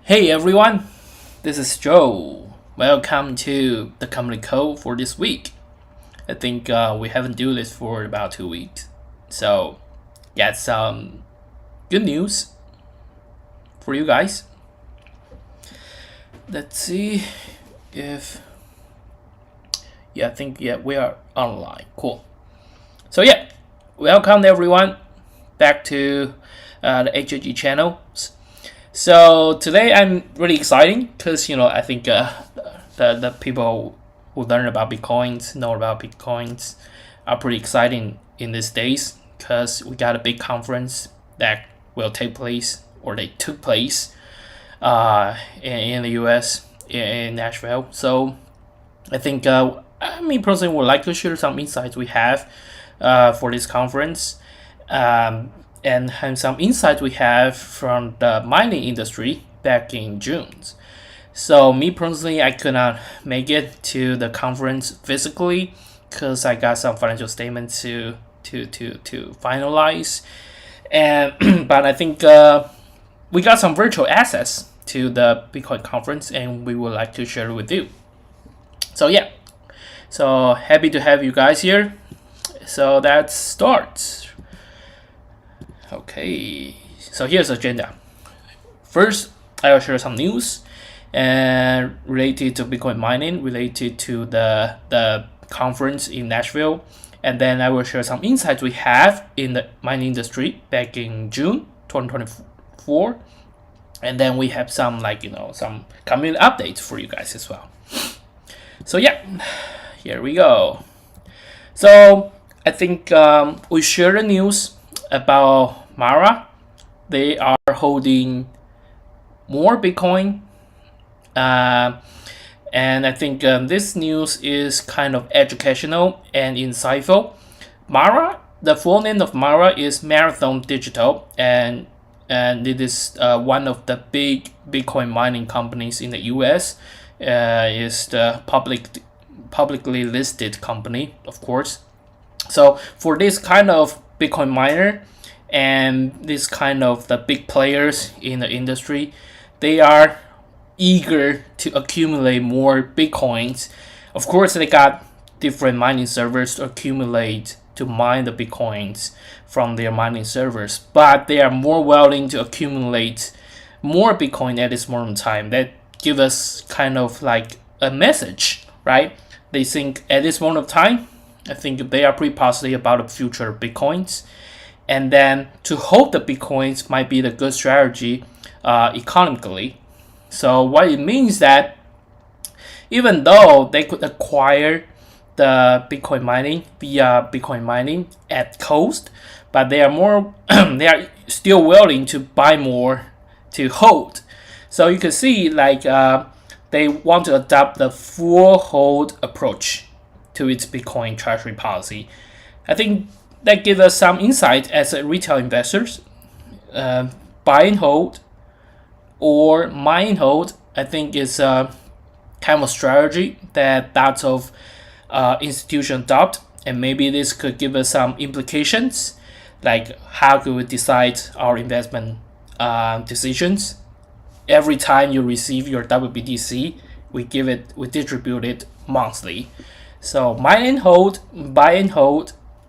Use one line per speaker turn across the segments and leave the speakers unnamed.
Hey everyone, this is Joe. Welcome to the company code for this week. I think we haven't do this for about 2 weeks, so got some good news for you guys. Let's see if I think we are online. Cool. So welcome everyone back to the HAG channel. So today I'm really exciting because I think the people who learn about Bitcoins, know about Bitcoins, are pretty exciting in these days because we got a big conference that will take place, or they took place, in the U.S. in Nashville. So I think me personally would like to share some insights we have for this conference. And some insights we have from the mining industry back in June. So me personally, I could not make it to the conference physically because I got some financial statements to finalize, and but I think we got some virtual access to the Bitcoin conference, and we would like to share it with you. So happy to have you guys here. So that starts. Okay, so here's the agenda. First, I will share some news related to Bitcoin mining, related to the conference in Nashville, and then I will share some insights we have in the mining industry back in June 2024, and then we have some some community updates for you guys as well. So here we go. So I think we share the news about Mara. They are holding more Bitcoin, and I think this news is kind of educational and insightful. Mara, the full name of Mara is Marathon Digital, and it is one of the big Bitcoin mining companies in the U.S. Is the publicly listed company, of course. So for this kind of Bitcoin miner and this kind of the big players in the industry, they are eager to accumulate more Bitcoins. Of course, they got different mining servers to accumulate to mine the Bitcoins from their mining servers, but they are more willing to accumulate more Bitcoin at this moment in time. That give us kind of like a message, right? They think at this moment of time, I think they are pretty positive about the future of Bitcoins, and then to hold the Bitcoins might be the good strategy economically. So what it means that even though they could acquire the Bitcoin mining via Bitcoin mining at cost, but they are they are still willing to buy more to hold. So you can see they want to adopt the full hold approach to its Bitcoin treasury policy. I think that gives us some insight as a retail investors. Buy and hold or mine and hold, I think is a kind of strategy that lots of institutions adopt, and maybe this could give us some implications, like how could we decide our investment decisions. Every time you receive your WBTC, we distribute it monthly. So buy and hold,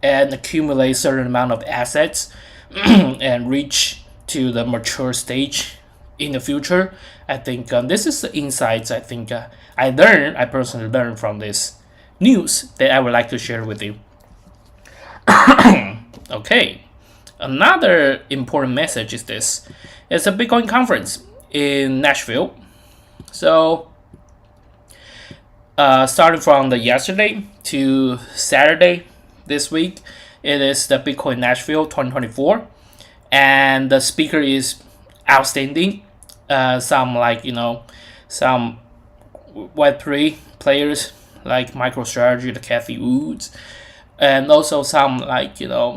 and accumulate certain amount of assets and reach to the mature stage in the future. I think this is the insights I think I personally learned from this news that I would like to share with you. Okay, another important message is this. It's a Bitcoin conference in Nashville. So starting from the yesterday to Saturday this week, it is the Bitcoin Nashville 2024, and the speaker is outstanding. Some some Web3 players like MicroStrategy, the Kathy Woods, and also some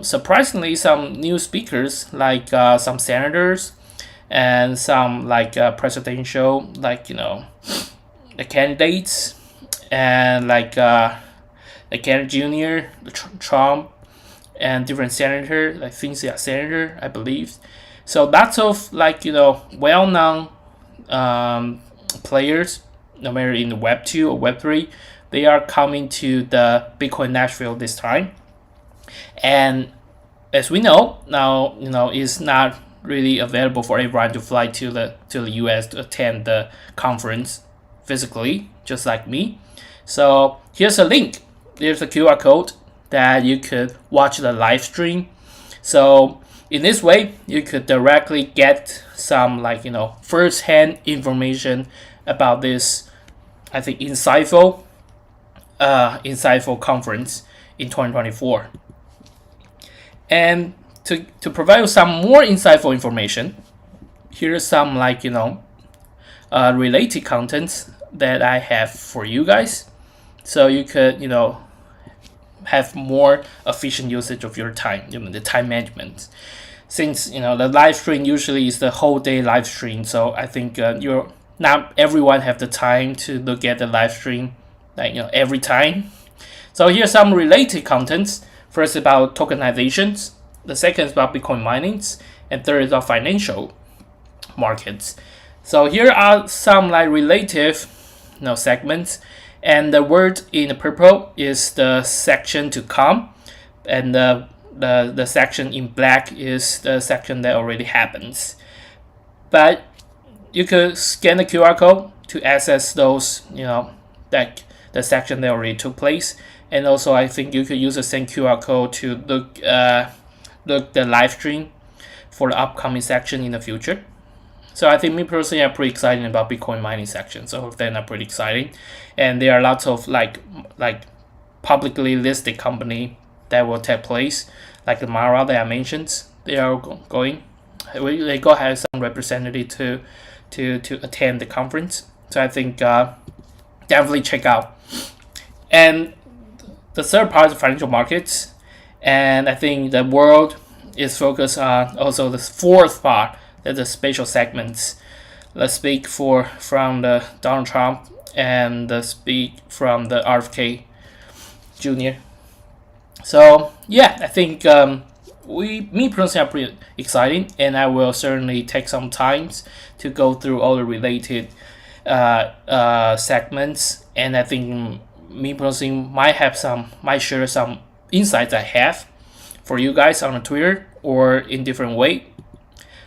surprisingly some new speakers like some senators and some presidential the candidates, and the Kennedy Jr., Trump, and different senators. I think they are senator, I believe. So lots of well-known players, no matter in the Web 2 or Web 3, they are coming to the Bitcoin Nashville this time. And as we know now, it's not really available for everyone to fly to the US to attend the conference physically, just like me. So here's a link. There's a QR code that you could watch the live stream. So in this way, you could directly get some first-hand information about this, I think, insightful conference in 2024. And to provide you some more insightful information, here's some related contents that I have for you guys, so you could have more efficient usage of your time, the time management. Since the live stream usually is the whole day live stream, so I think not everyone have the time to look at the live stream every time. So here's some related contents. First about tokenizations, the second is about Bitcoin minings, and third is about financial markets. So here are some relative segments, and the word in the purple is the section to come, and the section in black is the section that already happens. But you could scan the QR code to access those, that the section that already took place. And also, I think you could use the same QR code to look the live stream for the upcoming section in the future. So I think me personally, I'm pretty excited about Bitcoin mining section. So they're not pretty exciting, and there are lots of like publicly listed company that will take place, like the Mara that I mentioned. They are going. They go have some representative to attend the conference. So I think definitely check out. And the third part is financial markets, and I think the world is focused on also the fourth part, that the special segments. Let's speak from the Donald Trump and the speak from the RFK Jr. So yeah, I think me personally are pretty exciting, and I will certainly take some time to go through all the related segments, and I think me personally might share some insights I have for you guys on Twitter or in different way,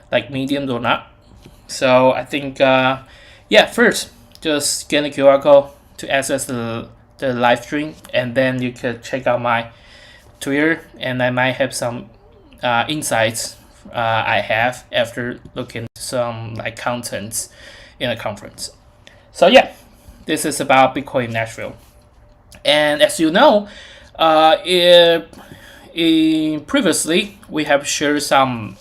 like Medium or not. So I think first just scan the QR code to access the live stream, and then you could check out my Twitter, and I might have some insights I have after looking at some contents in a conference. So yeah, this is about Bitcoin Nashville. And as you know, previously we have shared some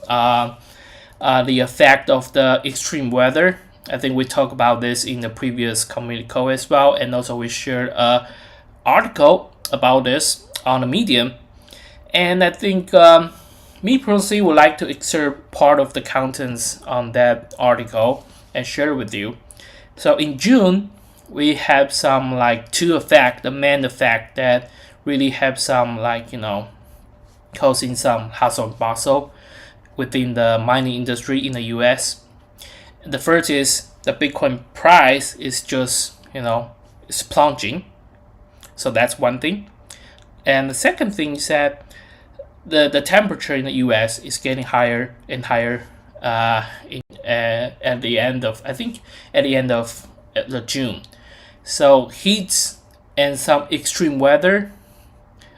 the effect of the extreme weather. I think we talked about this in the previous community call as well, and also we shared an article about this on the Medium. And I think me personally would like to excerpt part of the contents on that article and share with you. So in June, we have some two effect, the main effect that really have some causing some hustle and bustle within the mining industry in the US. The first is the Bitcoin price is just it's plunging, so that's one thing. And the second thing is that the temperature in the US is getting higher and higher at the end of the June. So heat and some extreme weather,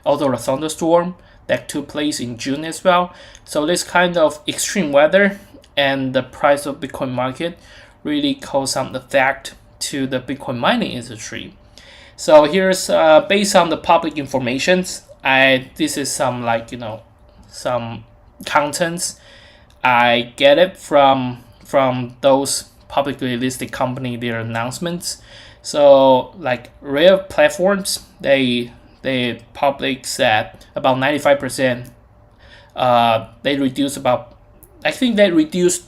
although a thunderstorm that took place in June as well. So this kind of extreme weather and the price of Bitcoin market really caused some effect to the Bitcoin mining industry. So here's based on the public informations. This is some some contents. I get it from those publicly listed company, their announcements. So rare platforms, they public said about 95%. They reduced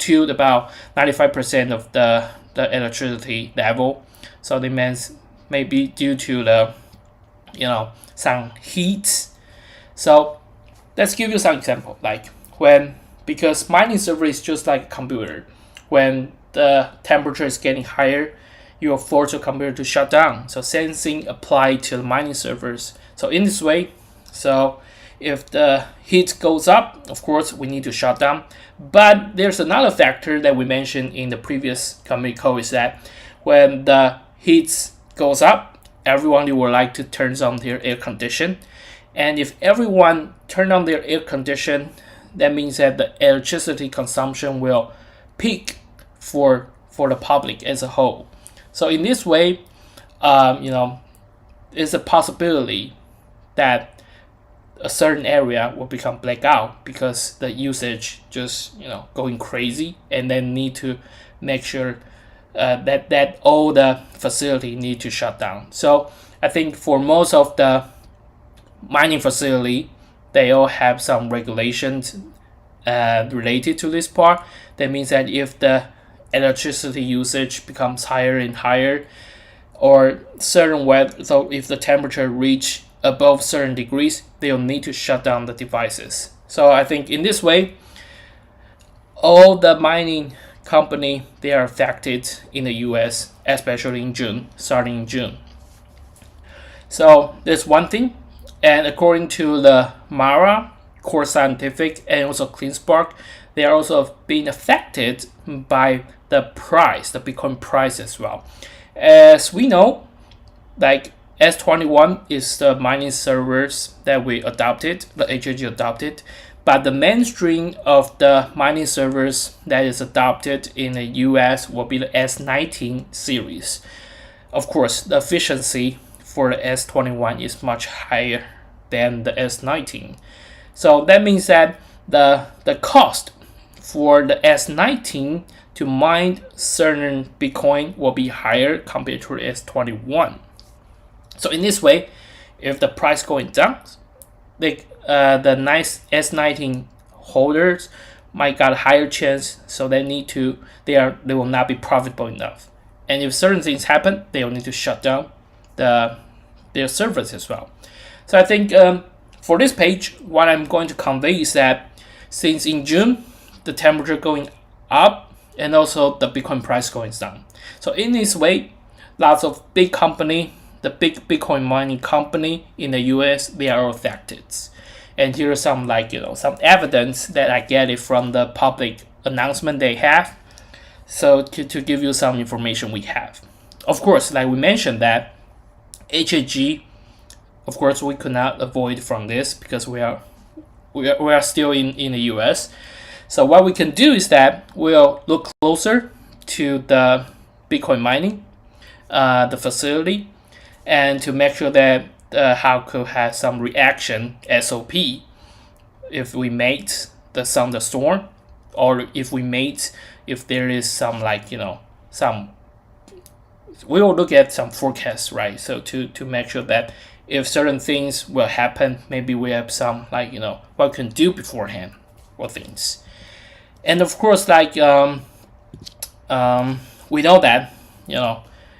to about 95% of the electricity level. So they meant maybe due to the some heat. So let's give you some example. Because mining server is just like a computer. When the temperature is getting higher, you will force your computer to shut down. So same thing apply to the mining servers. So in this way, so if the heat goes up, of course we need to shut down. But there's another factor that we mentioned in the previous community code, is that when the heat goes up, everyone will like to turn on their air condition. And if everyone turn on their air condition, that means that the electricity consumption will peak for the public as a whole. So in this way, there's a possibility that a certain area will become blackout because the usage just going crazy, and then need to make sure that all the facility need to shut down. So I think for most of the mining facility, they all have some regulations related to this part. That means that if the electricity usage becomes higher and higher, or certain weather, so if the temperature reach above certain degrees, they'll need to shut down the devices. So I think in this way, all the mining company, they are affected in the US, especially in June, starting in June. So that's one thing. And according to the Mara, Core Scientific, and also CleanSpark, they are also being affected by the price, the Bitcoin price as well. As we know, like S21 is the mining servers that we adopted, the HAG adopted, but the mainstream of the mining servers that is adopted in the US will be the S19 series. Of course, the efficiency for the S21 is much higher than the S19. So that means that the cost for the S19 to mine certain Bitcoin will be higher compared to the S21. So in this way, if the price going down, the nice S19 holders might got a higher chance, so they will not be profitable enough. And if certain things happen, they will need to shut down their servers as well. So I think for this page, what I'm going to convey is that since in June, the temperature going up and also the Bitcoin price going down. So in this way, lots of big company, the big Bitcoin mining company in the US, they are affected. And here are some some evidence that I get it from the public announcement they have. So to give you some information we have. Of course, like we mentioned that HAG, of course, we could not avoid from this because we are still in the US. So what we can do is that we'll look closer to the Bitcoin mining, the facility, and to make sure that HAG could have some reaction SOP if we made the thunderstorm, or if there is some we will look at some forecasts, right? So to make sure that if certain things will happen, maybe we have some what we can do beforehand or things. And of course, we know that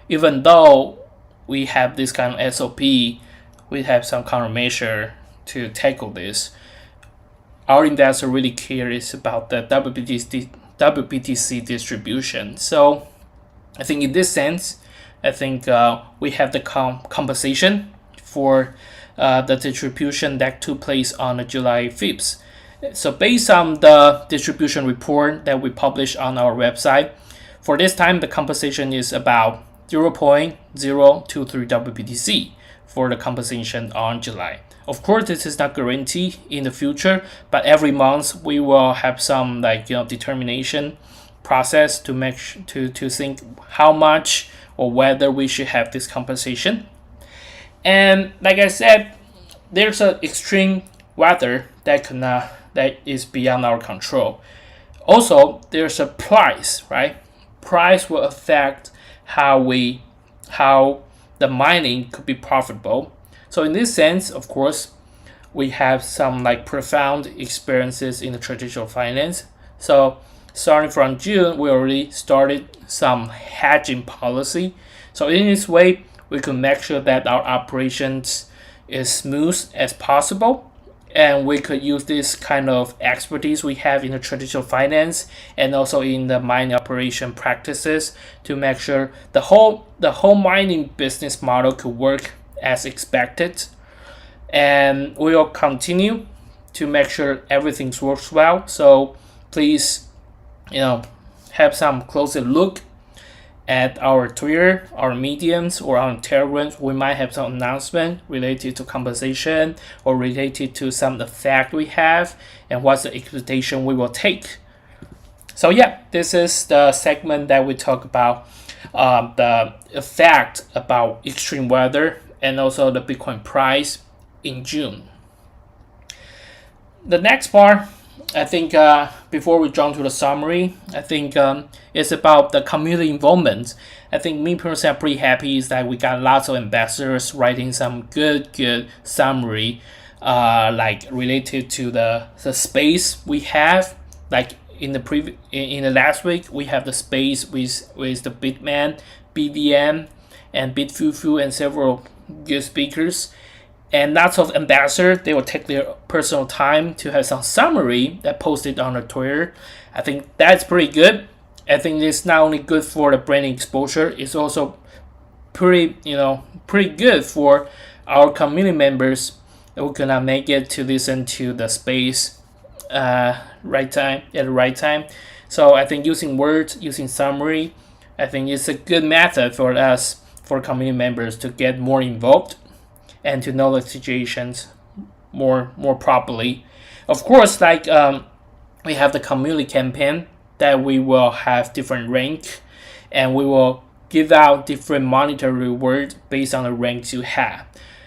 even though we have this kind of SOP, we have some countermeasure to tackle this. Our investor really curious about the WBTC distribution. So I think in this sense, I think we have the compensation for the distribution that took place on July 5th. So based on the distribution report that we published on our website, for this time the compensation is about 0.023 WBTC for the compensation on July. Of course, this is not guaranteed in the future, but every month we will have some determination process to to think how much or whether we should have this compensation. And like I said, there's an extreme weather that is beyond our control. Also, there's a price, right? Price will affect how the mining could be profitable. So in this sense, of course, we have some profound experiences in the traditional finance. So starting from June, we already started some hedging policy. So in this way, we can make sure that our operations is smooth as possible. and we could use this kind of expertise we have in the traditional finance and also in the mining operation practices to make sure the whole mining business model could work as expected. And we will continue to make sure everything works well. So please, have some closer look at our Twitter, our mediums, or our Telegrams. We might have some announcement related to compensation or related to some of the fact we have and what's the expectation we will take. So yeah, this is the segment that we talk about the effect about extreme weather and also the Bitcoin price in June. The next part, I think before we jump to the summary, I think it's about the community involvement. I think me personally, I'm pretty happy is that we got lots of ambassadors writing some good summary, like related to the space we have. Like in the last week, we have the space with the Bitman, BVM, and Bitfufu and several good speakers. And lots of ambassadors, they will take their personal time to have some summary that posted on their Twitter. I think that's pretty good. I think it's not only good for the branding exposure, it's also pretty good for our community members who cannot make it to listen to the space at the right time. So I think using words, using summary, I think it's a good method for us, for community members, to get more involved and to know the situations more properly. Of course, like we have the community campaign that we will have different rank, and we will give out different monetary reward based on the ranks you have.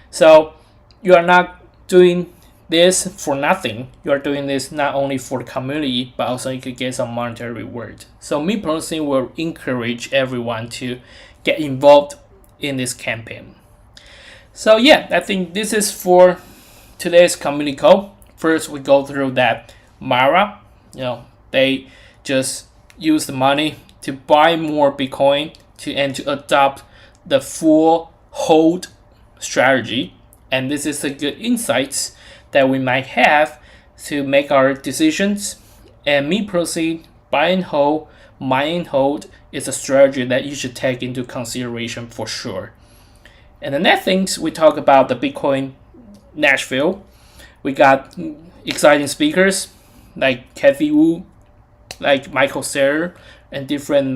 So you are not doing this for nothing. You are doing this not only for the community, but also you could get some monetary reward. So me personally will encourage everyone to get involved in this campaign. So yeah, I think this is for today's community call. First, we go through that Mara. They just use the money to buy more Bitcoin and to adopt the full hold strategy. And this is a good insights that we might have to make our decisions. And me personally, buy and hold, mine and hold is a strategy that you should take into consideration for sure. And the next things, we talk about the Bitcoin Nashville. We got exciting speakers like Kathy Wu, like Michael Saylor, and different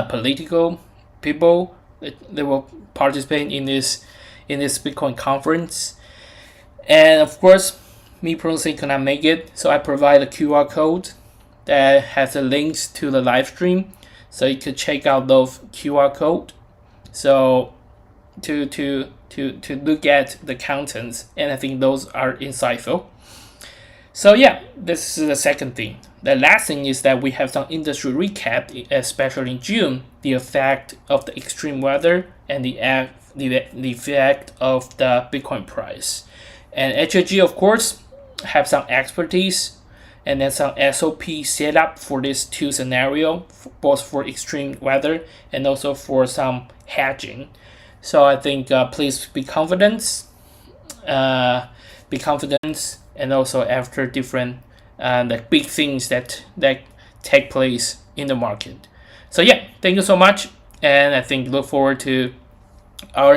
political people that will participate in this Bitcoin conference. And of course, me personally cannot make it, so I provide a QR code that has the links to the live stream, so you could check out those QR code. So to look at the contents, and I think those are insightful. So yeah, this is the second thing. The last thing is that we have some industry recap, especially in June, the effect of the extreme weather and the effect of the Bitcoin price. And HAG, of course, have some expertise and then some SOP set up for these two scenarios, both for extreme weather and also for some hedging. So I think please be confident, and also after different the big things that take place in the market. So yeah, thank you so much, and I think look forward to our